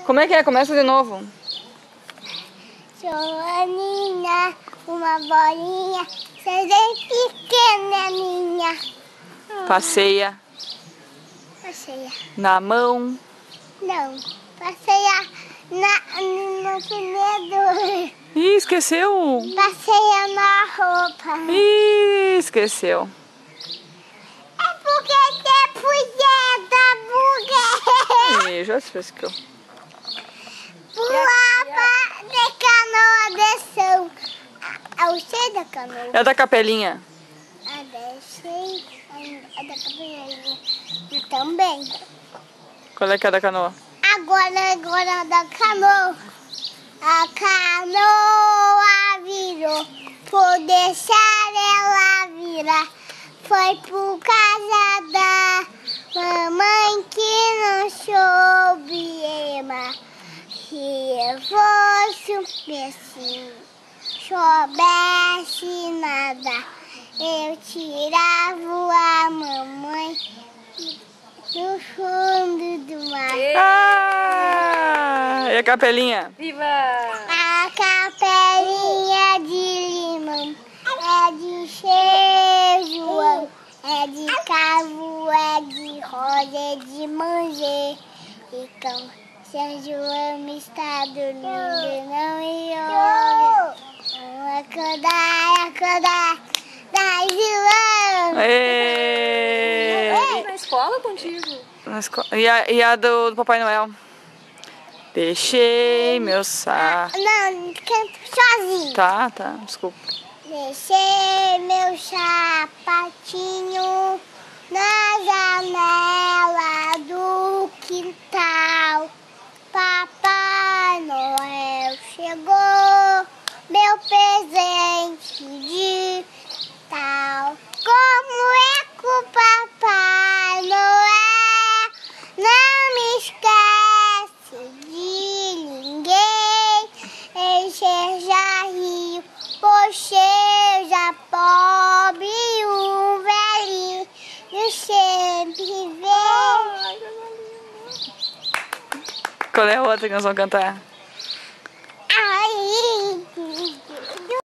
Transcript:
Como é que é? Começa de novo. Joaninha, uma bolinha, serei pequena minha. Passeia. Passeia. Na mão. Não, passeia no pneu. Ih, esqueceu. Passeia na roupa. Ih, esqueceu. É porque tem puder da buguê. Ih, já se esqueceu. Pulava de canoa desceu. Eu sei da canoa. É da capelinha. A descei. A da capelinha. E também. Qual é que é da canoa? Agora da canoa. A canoa virou. Por deixar ela virar. Foi por causa da mamãe que não soube remar. Se eu fosse um peixinho, soubesse nadar, eu tirava a mamãe do fundo do mar. Ah! E a capelinha? Viva! A capelinha de limão é de Seu João, é de cavo, é de rosa, é de manjê. E com São João está dormindo, não me ouve. Acordar, da João. Ê! Na escola contigo? E a do Papai Noel? Deixei meu saco. Não, canto sozinho. Tá, desculpa. Deixei meu sapatinho na janela do quintal. Papai Noel chegou, meu presente de tal. Como é que o Papai Noel não me esquece de ninguém? Ele seja rico, ou seja pobre, um velhinho sempre vem. Qual é a outra que nós vamos cantar?